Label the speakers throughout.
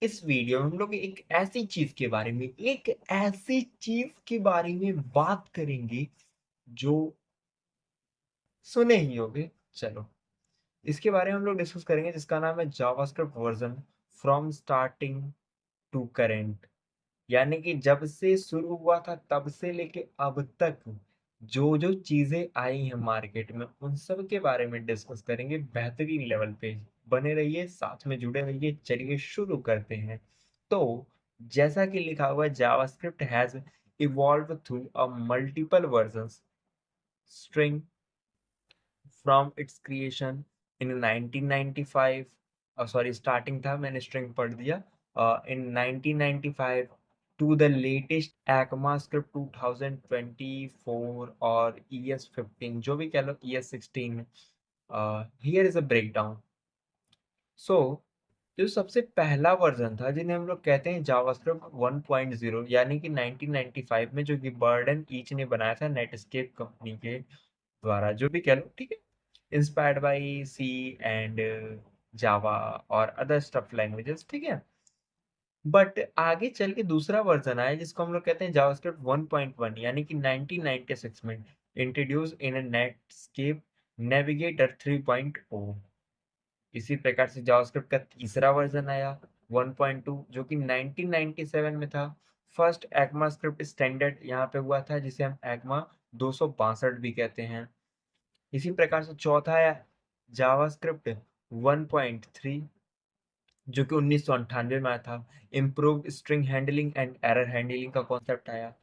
Speaker 1: इस वीडियो में हम लोग एक ऐसी चीज के बारे में बात करेंगे जो सुने ही होगे। चलो, इसके बारे में हम लोग डिस्कस करेंगे जिसका नाम है JavaScript version from starting to current. यानी कि जब से शुरू हुआ था तब से लेके अब तक जो जो चीजें आई हैं मार्केट में उन सब के बारे में डिस्कस करेंगे बेहतरीन लेवल पे। बने रहिए, साथ में जुड़े रहिए। चलिए शुरू करते हैं। तो जैसा कि लिखा हुआ है, JavaScript has evolve through a multiple versions string from its creation in 1995। Sorry, starting था, मैंने स्ट्रिंग पढ़ दिया। इन 1995 to the latest ECMAScript 2024 और ES15, जो भी कह लो, ES16। here is a breakdown. So जो सबसे पहला वर्जन था जिन्हें हम लोग कहते हैं जावास्क्रिप्ट 1.0, यानी कि 1995 में, जो कि बर्ड एंड ईच ने बनाया था नेटस्केप कंपनी के द्वारा, जो भी कह लो, ठीक है, इंस्पायर्ड बाय सी एंड जावा और अदर स्टफ लैंग्वेजेस, ठीक है। बट आगे चल के दूसरा वर्जन आया जिसको हम लोग कहते हैं जावास्क्रिप्ट 1.1, यानी कि 1996 में इंट्रोड्यूस इन नेटस्केप नेविगेटर 3.0। इसी प्रकार से जावास्क्रिप्ट का तीसरा वर्जन आया 1.2, जो कि 1997 में था। फर्स्ट ECMA स्क्रिप्ट स्टैंडर्ड यहाँ पे हुआ था, जिसे हम ECMA 262 भी कहते हैं। इसी प्रकार से चौथा आया जावास्क्रिप्ट 1.3, जो कि 1998 में आया था। Improve string handling and error handling का कॉन्सेप्ट आया।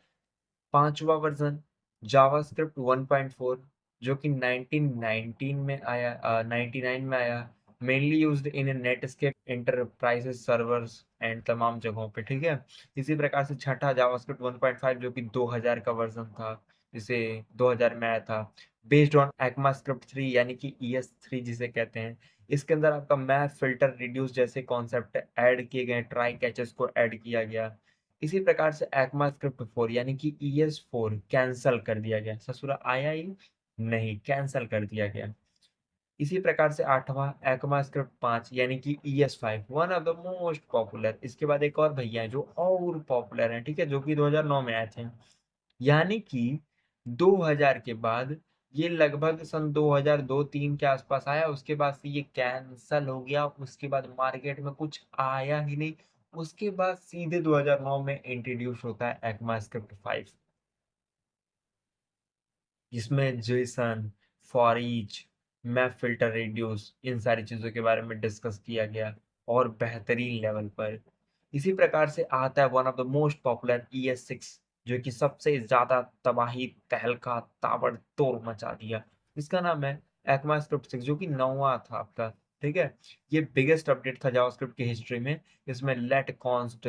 Speaker 1: पांचवा वर्जन जावास्क्रिप्ट 1.4, जो कि 1919 में आया, 99 में आया। Mainly used in Netscape enterprises servers and तमाम जगहों पे, ठीक है। इसी प्रकार से छठा जावास्क्रिप्ट 1.5, जो कि 2000 का वर्जन था, जिसे 2000 में आया था। बेस्ड ऑन ECMAScript 3, यानी कि ES3 जिसे कहते हैं। इसके अंदर आपका मैप, फिल्टर, रिड्यूस जैसे कॉन्सेप्ट ऐड किए गए, ट्राई कैचेस को ऐड किया गया। इसी प्रकार से ECMAScript 4, यानी कि ES4 कैंसल कर दिया गया। ससुरा आया ही नहीं, कैंसल कर दिया गया। इसी प्रकार से आठवां ECMAScript 5, यानी कि ES5, one of the most popular. इसके बाद एक और भैया हैं जो और पॉपुलर हैं, ठीक है, जो कि 2009 में आए थे। यानी कि 2000 के बाद ये लगभग सन 2002-3 के आसपास आया। उसके बाद से ये कैंसल हो गया। उसके बाद मार्केट में कुछ आया ही नहीं। उसके बाद सीधे 2009 में इंट्रोड्यूस होता है ECMAScript 5, जिसमें JSON, for each, map, filter, reduce, इन सारी चीजों के बारे में डिस्कस किया गया और बेहतरीन लेवल पर। इसी प्रकार से आता है one of the most popular ES6, जो कि सबसे ज्यादा तबाही, तहलका, ताबड़तोड़ मचा दिया। इसका नाम है ECMAScript 6, जो कि 9वां था आपका, ठीक है। ये बिगेस्ट अपडेट था जावास्क्रिप्ट की हिस्ट्री में। इसमें let const,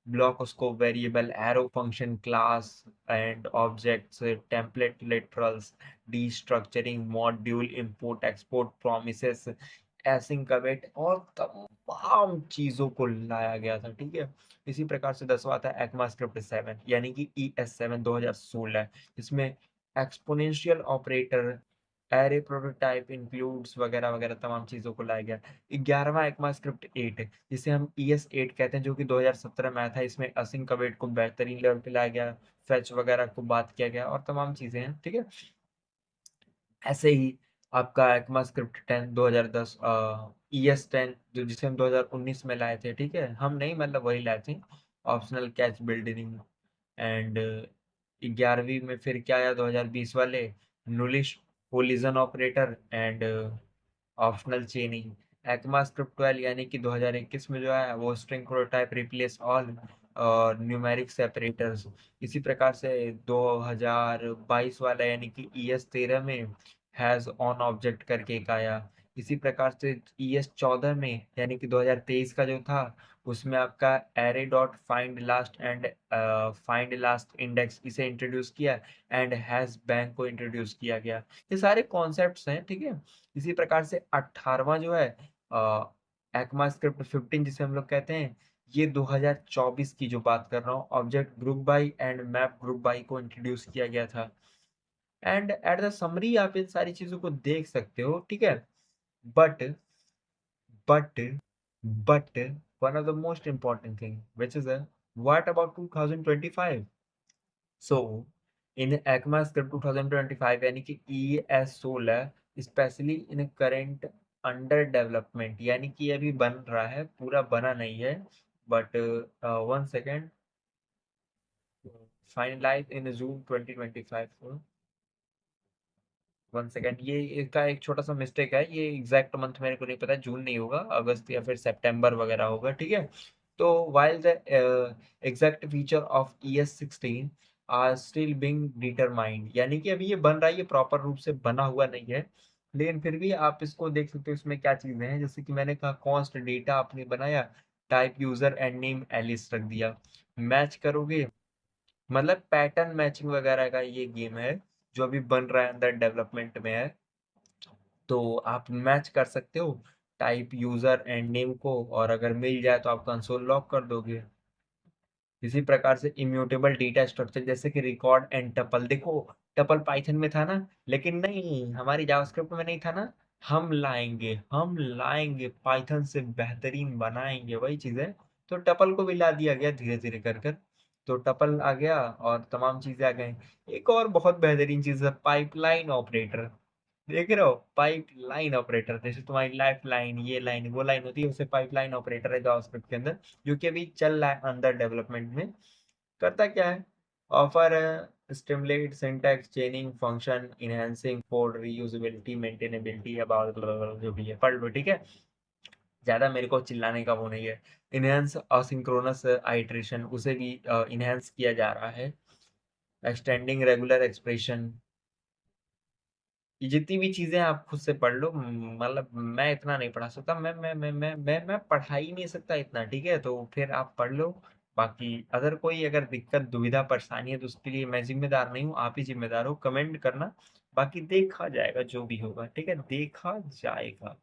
Speaker 1: block scope variable, arrow function, class and objects, template literals, destructuring, module, import export, promises, async कमिट और तमाम चीजों को लाया गया था, ठीक है। इसी प्रकार से 10वां था ECMAScript 7, यानी कि ES7 2016। इसमें exponential operator, array prototype, includes वगैरह वगैरह तमाम चीजों को लाया गया। 11वां ECMAScript 8, जिसे हम ES8 कहते हैं, जो कि 2017 में आया था। इसमें असिंक कवेट को बेहतरीन लेवल पे लाया गया, फेच वगैरह को बात किया गया और तमाम चीजें हैं, ठीक है। ऐसे ही आपका ECMAScript 10 2010, ES10, जो जिसे हम 2019 में लाए थे, ठीक है, हम नहीं, मतलब वही लाए थे। ऑप्शनल कैच बिल्डिंग एंड 11वीं में फिर क्या आया 2020 वाले, nullish coalescing operator and optional chaining. ECMAScript 12, यानी कि 2021 में जो है वो स्ट्रिंग प्रोटोटाइप रिप्लेस ऑल और न्यूमेरिक सेपरेटर्स। इसी प्रकार से 2022 वाला, यानी कि ES13 में हैज ऑन ऑब्जेक्ट करके एक आया। इसी प्रकार से ES14 में, यानी कि 2023 का जो था, उसमें आपका array dot find last and find last index इसे इंट्रोड्यूस किया एंड हैश बैंक को इंट्रोड्यूस किया गया। ये सारे कॉन्सेप्ट्स हैं, ठीक है। इसी प्रकार से 18वां जो है ECMAScript 15, जिसे हम लोग कहते हैं, ये 2024 की जो बात कर रहा हूँ, object group by and map group by को इंट्रोड्यूस किया गया था। एंड एट द समरी आप इन सारी चीजों को देख सकते हो, ठीक है। But but but one of the most important thing, which is what about 2025? So in ECMAScript 2025 यानी कि ES16 specially in current under development, यानी कि अभी बन रहा है, पूरा बना नहीं है, but 1 second, finalize in June 2025। 1 second, ये इसका एक छोटा सा मिस्टेक है, ये एग्जैक्ट मंथ मेरे को नहीं पता, जून नहीं होगा, अगस्त या फिर सितंबर वगैरह होगा, ठीक है। तो while the exact feature of ES16 are still being determined, यानी कि अभी ये बन रहा है, ये प्रॉपर रूप से बना हुआ नहीं है, लेकिन फिर भी आप इसको देख सकते हो, इसमें क्या चीजें हैं, जैसे कि मैंने कहा कॉन्स्ट डेटा आपने बनाया, type user and name Alice रख दिया, मैच करोगे, मतलब पैटर्न मैचिंग वगैरह का ये गेम है जो अभी बन रहा है, अंदर डेवलपमेंट में है। तो आप मैच कर सकते हो टाइप यूजर एंड नेम को, और अगर मिल जाए तो आप कंसोल लॉक कर दोगे। इसी प्रकार से इम्यूटेबल डेटा स्ट्रक्चर जैसे कि रिकॉर्ड एंड टपल, देखो टपल पाइथन में था ना, लेकिन नहीं, हमारी जावास्क्रिप्ट में नहीं था ना, हम लाएंगे पाइथन से बेहतरीन बनाएंगे वही चीज है। तो टपल को भी ला दिया गया धीरे धीरे कर कर, तो टपल आ गया और तमाम चीजें आ गई। एक और बहुत बेहतरीन चीज है पाइपलाइन ऑपरेटर, देख रहे हो, पाइपलाइन ऑपरेटर, जैसे तुम्हारी लाइफ लाइन, ये लाइन वो लाइन होती है, उसे पाइपलाइन ऑपरेटर है जावास्क्रिप्ट के अंदर, जो कि अभी चल रहा है अंदर डेवलपमेंट में। करता क्या है, offer stimulate syntax चेनिंग function enhancing code reusability maintainability, about जो भी है पढ़ लो, ठीक है, ज्यादा मेरे को चिल्लाने का वो नहीं है। इनहेंस असिंक्रोनस आइट्रेशन, उसे भी इनहेंस किया जा रहा है। एक्सटेंडिंग रेगुलर एक्सप्रेशन, ये जितनी भी चीजें आप खुद से पढ़ लो, मतलब मैं इतना नहीं पढ़ा सकता, मैं पढ़ा ही नहीं सकता इतना, ठीक है, तो फिर आप पढ़ लो। बाकी अगर कोई अगर दिक्कत दुविधा परेशानी है तो उसके लिए मैं जिम्मेदार नहीं हूँ, आप ही जिम्मेदार हो, कमेंट करना, बाकी देखा जाएगा जो भी होगा, ठीक है, देखा जाएगा।